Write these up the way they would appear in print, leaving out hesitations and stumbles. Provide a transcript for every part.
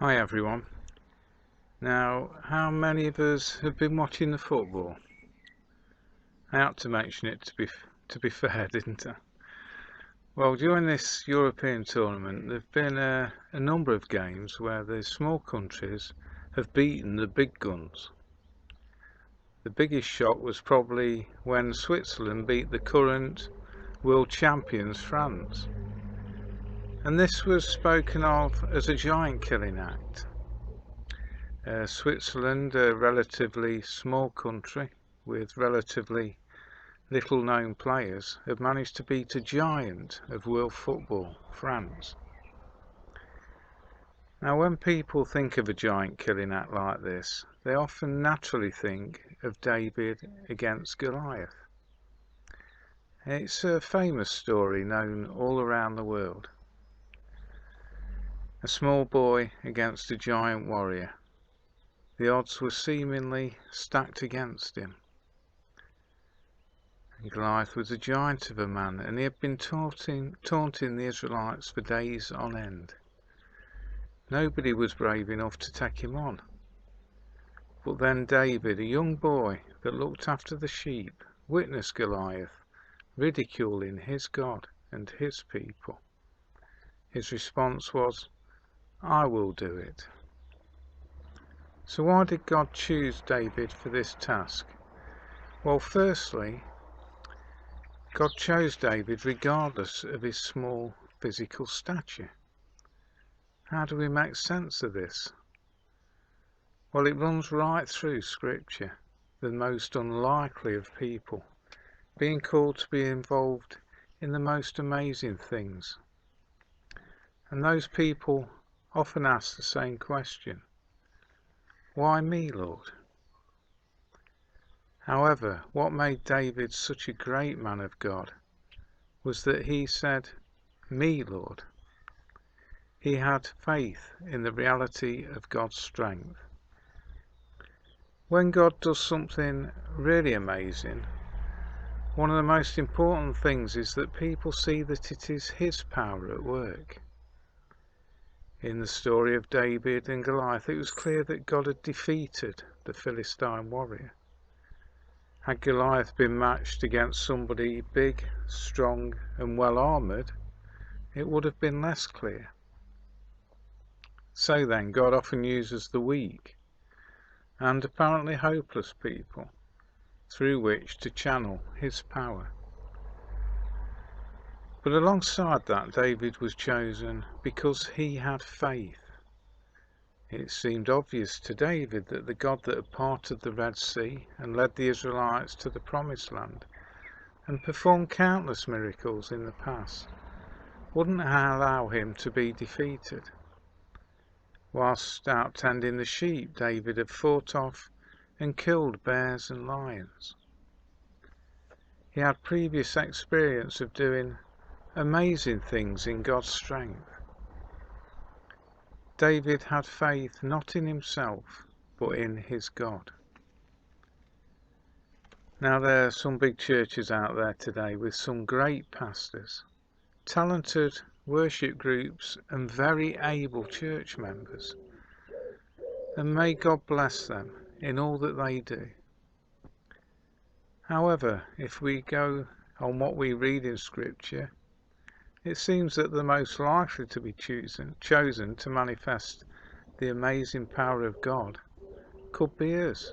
Hi everyone. Now, how many of us have been watching the football? I had to mention it to be fair, didn't I? Well, during this European tournament, there've been a number of games where the small countries have beaten the big guns. The biggest shock was probably when Switzerland beat the current world champions France. And this was spoken of as a giant killing act. Switzerland, a relatively small country with relatively little known players, have managed to beat a giant of world football, France. Now, when people think of a giant killing act like this, they often naturally think of David against Goliath. It's a famous story known all around the world. A small boy against a giant warrior. The odds were seemingly stacked against him. Goliath was a giant of a man, and he had been taunting the Israelites for days on end. Nobody was brave enough to take him on. But then David, a young boy that looked after the sheep, witnessed Goliath ridiculing his God and his people. His response was, "I will do it." So why did God choose David for this task? Well, firstly, God chose David regardless of his small physical stature. How do we make sense of this? Well, it runs right through Scripture, the most unlikely of people, being called to be involved in the most amazing things. And those people often ask the same question: why me, Lord? However, what made David such a great man of God was that he said, "Me, Lord." He had faith in the reality of God's strength. When God does something really amazing, one of the most important things is that people see that it is His power at work. In the story of David and Goliath, it was clear that God had defeated the Philistine warrior. Had Goliath been matched against somebody big, strong and well armoured, it would have been less clear. So then, God often uses the weak and apparently hopeless people through which to channel His power. But alongside that, David was chosen because he had faith. It seemed obvious to David that the God that had parted the Red Sea and led the Israelites to the Promised Land and performed countless miracles in the past wouldn't allow him to be defeated. Whilst out tending the sheep, David had fought off and killed bears and lions. He had previous experience of doing amazing things in God's strength. David had faith not in himself, but in his God. Now, there are some big churches out there today with some great pastors, talented worship groups and very able church members. And may God bless them in all that they do. However, if we go on what we read in Scripture, it seems that the most likely to be chosen to manifest the amazing power of God could be us,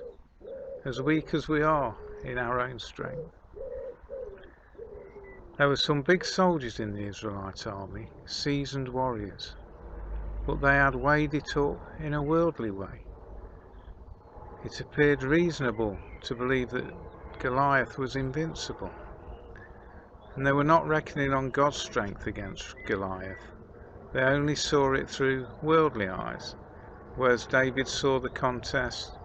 as weak as we are in our own strength. There were some big soldiers in the Israelite army, seasoned warriors, but they had weighed it up in a worldly way. It appeared reasonable to believe that Goliath was invincible, and they were not reckoning on God's strength against Goliath. They only saw it through worldly eyes, whereas David saw the contest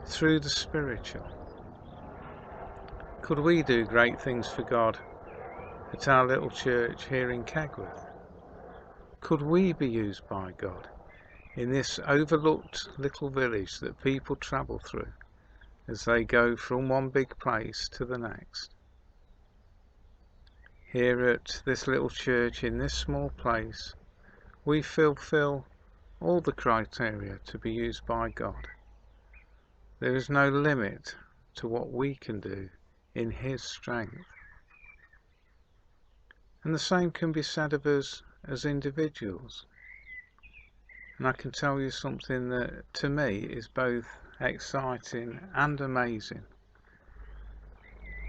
through the spiritual. Could we do great things for God at our little church here in Kegworth? Could we be used by God in this overlooked little village that people travel through as they go from one big place to the next? Here at this little church in this small place, we fulfill all the criteria to be used by God. There is no limit to what we can do in His strength. And the same can be said of us as individuals. And I can tell you something that to me is both exciting and amazing.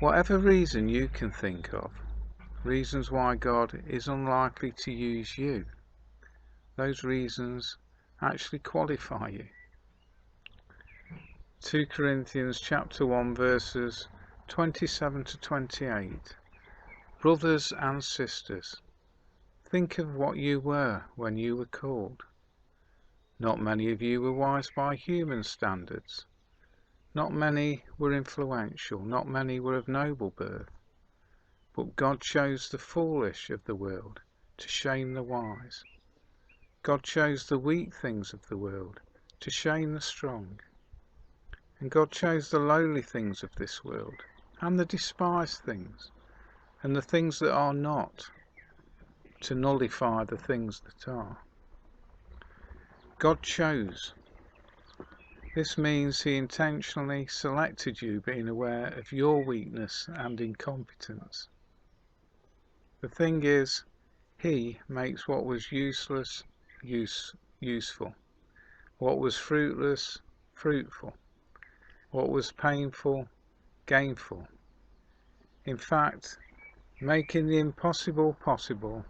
Whatever reason you can think of, reasons why God is unlikely to use you, those reasons actually qualify you. 2 Corinthians chapter 1 verses 27 to 28. Brothers and sisters, think of what you were when you were called. Not many of you were wise by human standards. Not many were influential. Not many were of noble birth. But God chose the foolish of the world to shame the wise. God chose the weak things of the world to shame the strong. And God chose the lowly things of this world, and the despised things, and the things that are not, to nullify the things that are. God chose. This means He intentionally selected you, being aware of your weakness and incompetence. The thing is, He makes what was useless useful, what was fruitless fruitful, what was painful gainful. In fact, making the impossible possible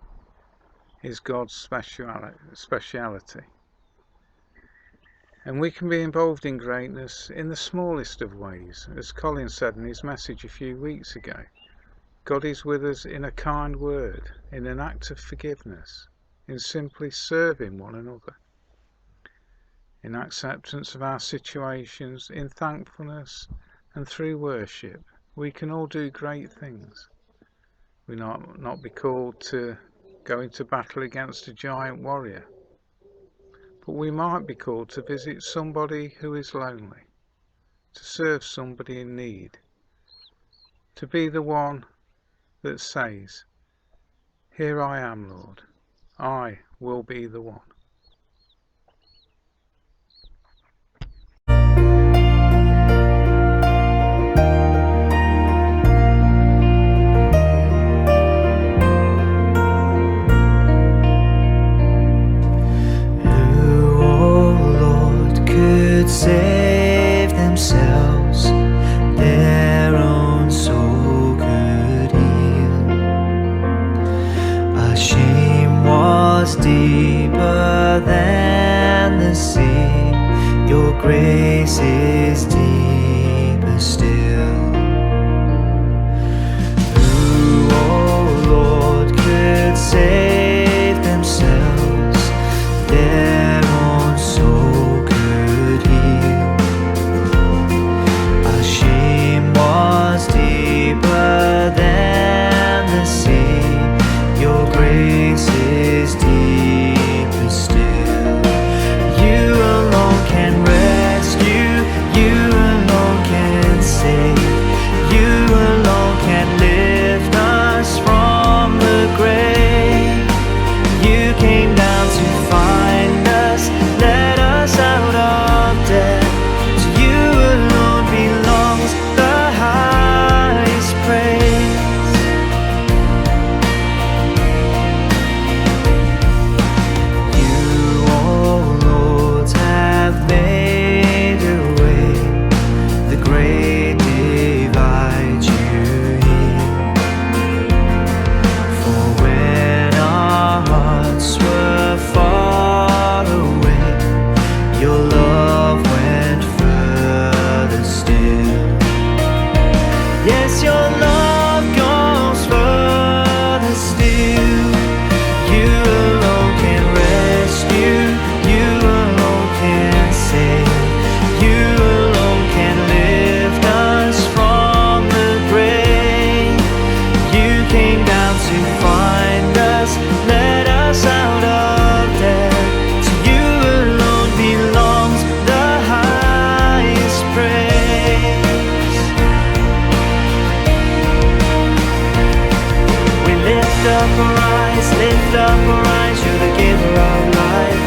is God's speciality. And we can be involved in greatness in the smallest of ways. As Colin said in his message a few weeks ago, God is with us in a kind word, in an act of forgiveness, in simply serving one another, in acceptance of our situations, in thankfulness, and through worship. We can all do great things. We not be called to go into battle against a giant warrior, but we might be called to visit somebody who is lonely, to serve somebody in need, to be the one that says, "Here I am, Lord, I will be the one." Save themselves, their own soul could heal. Our shame was deeper than the sea, your grace is deeper still. Who, oh Lord, could save themselves, their own soul could heal. Our shame was deeper than the sea, your grace is deeper still. You alone can rescue, you alone can save, you alone can lift us from the grave. You came down to find us, let us out of death. To you alone belongs the highest praise. You, oh Lord, have made a way, the great divide you heal. For when our hearts were far away, your love went further still. Yes, your love goes further still. You alone can rescue, you alone can save, you alone can lift us from the grave. You came down to find us, let us out of death. To you alone belongs the highest praise. We lift up our eyes, you're the giver of life.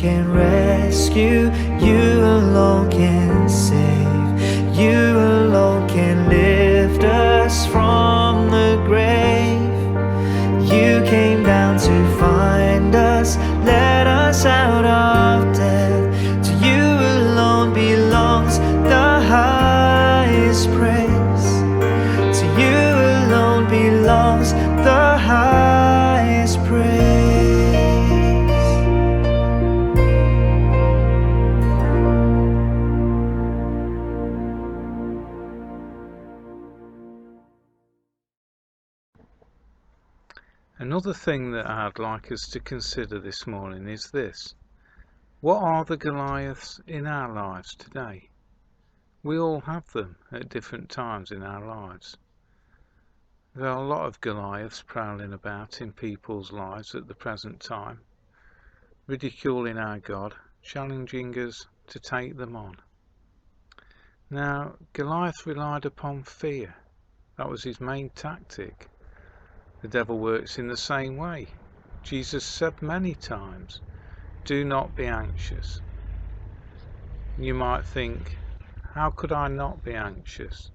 can rescue, you alone can save, you alone can lift us from the grave. You came down to find us, let us out of death. To you alone belongs the highest praise. To you alone belongs the highest praise. Another thing that I'd like us to consider this morning is this. What are the Goliaths in our lives today? We all have them at different times in our lives. There are a lot of Goliaths prowling about in people's lives at the present time, ridiculing our God, challenging us to take them on. Now, Goliath relied upon fear. That was his main tactic. The devil works in the same way. Jesus said many times, "Do not be anxious." You might think, how could I not be anxious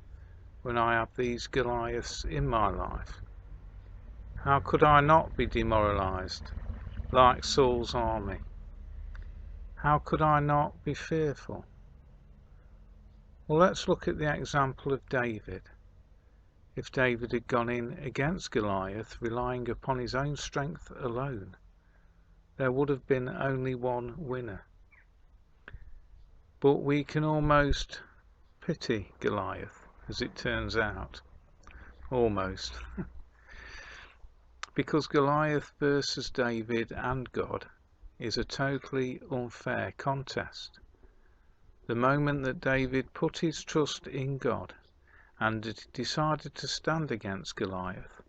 when I have these Goliaths in my life? How could I not be demoralized like Saul's army? How could I not be fearful? Well, let's look at the example of David. If David had gone in against Goliath relying upon his own strength alone, there would have been only one winner. But we can almost pity Goliath, as it turns out. Almost. Because Goliath versus David and God is a totally unfair contest. The moment that David put his trust in God and decided to stand against Goliath,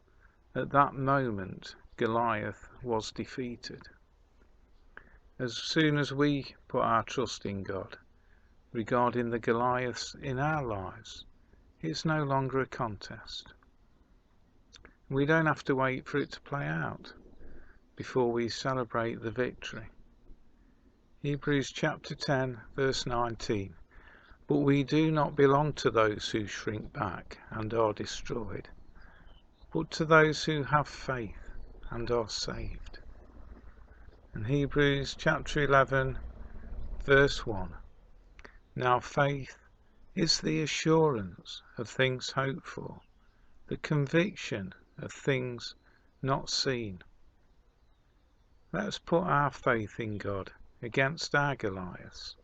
at that moment Goliath was defeated. As soon as we put our trust in God regarding the Goliaths in our lives, it's no longer a contest. We don't have to wait for it to play out before we celebrate the victory. Hebrews chapter 10 verse 19. But we do not belong to those who shrink back and are destroyed, but to those who have faith and are saved. And Hebrews chapter 11 verse 1. Now faith is the assurance of things hoped for, the conviction of things not seen. Let's put our faith in God against our Goliaths.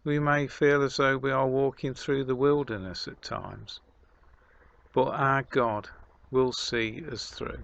We may feel as though we are walking through the wilderness at times, but our God will see us through.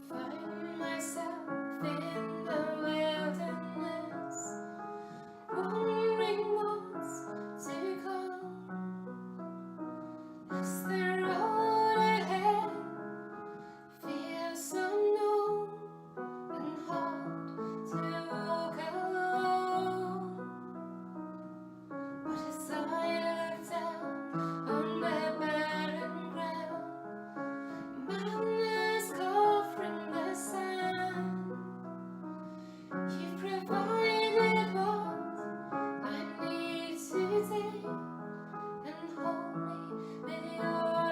Find myself in the wilderness, wondering what's to come. As the road ahead feels unknown and hard to walk alone. But as I look down on the barren ground, madness covering the sand, you provided what I need today, and hold me with your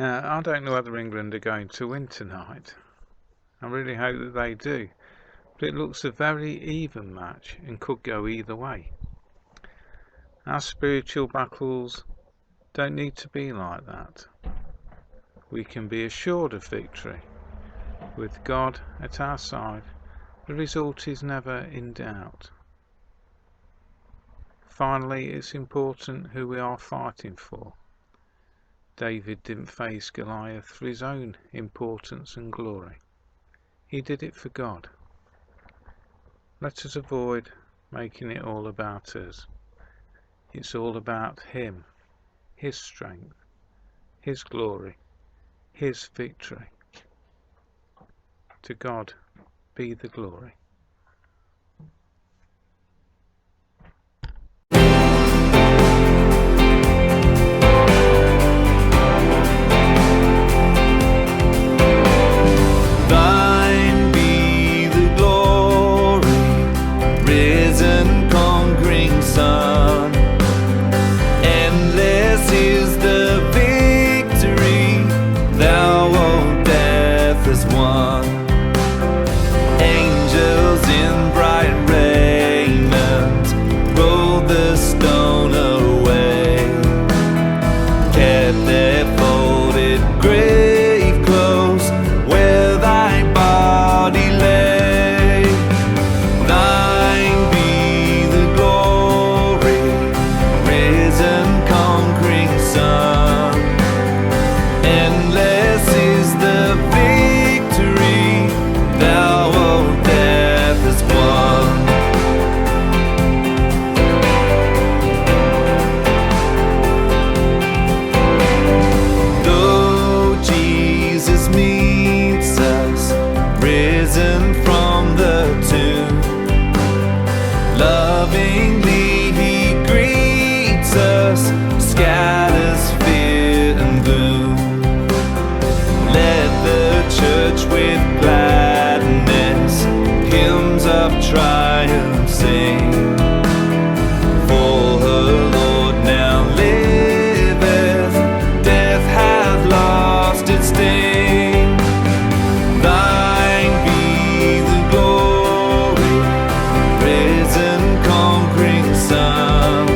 Now, I don't know whether England are going to win tonight. I really hope that they do. But it looks a very even match and could go either way. Our spiritual battles don't need to be like that. We can be assured of victory. With God at our side, the result is never in doubt. Finally, it's important who we are fighting for. David didn't face Goliath for his own importance and glory. He did it for God. Let us avoid making it all about us. It's all about Him, His strength, His glory, His victory. To God be the glory. Thine be the glory, risen, conquering Son. Endless is the victory thou, O death, hast won. Angels in bright raiment rolled the stone away, kept their folded grave close where thy body lay. Thine be the glory, risen, conquering Son. Endless is the victory thou, O death, hast won. Though Jesus meets us, risen from the tomb, lovingly He greets us, scatters fear and gloom. Let the church with gladness hymns of triumph sing. For her Lord now liveth, death hath lost its sting. Thine be the glory, risen, conquering Son.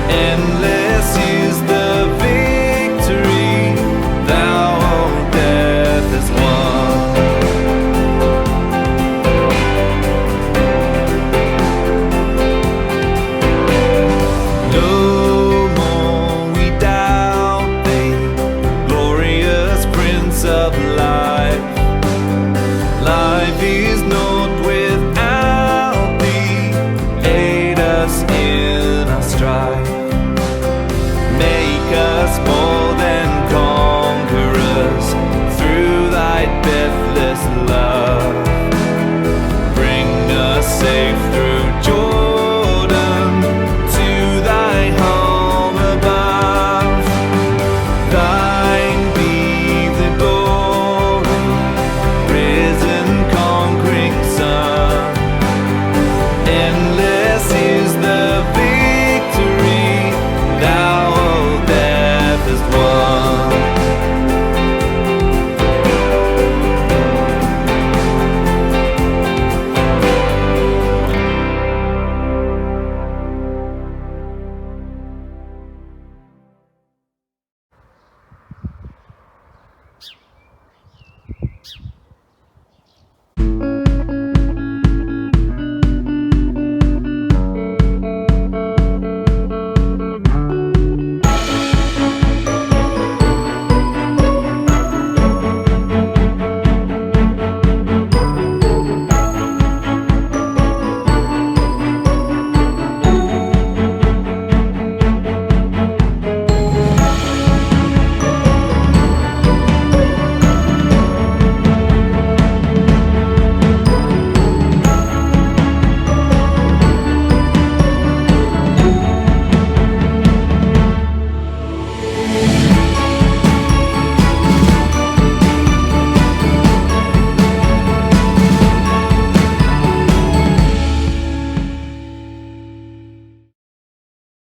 Endless is the victory thou, O death, hast won. No more we doubt thee, glorious Prince of life. Life is no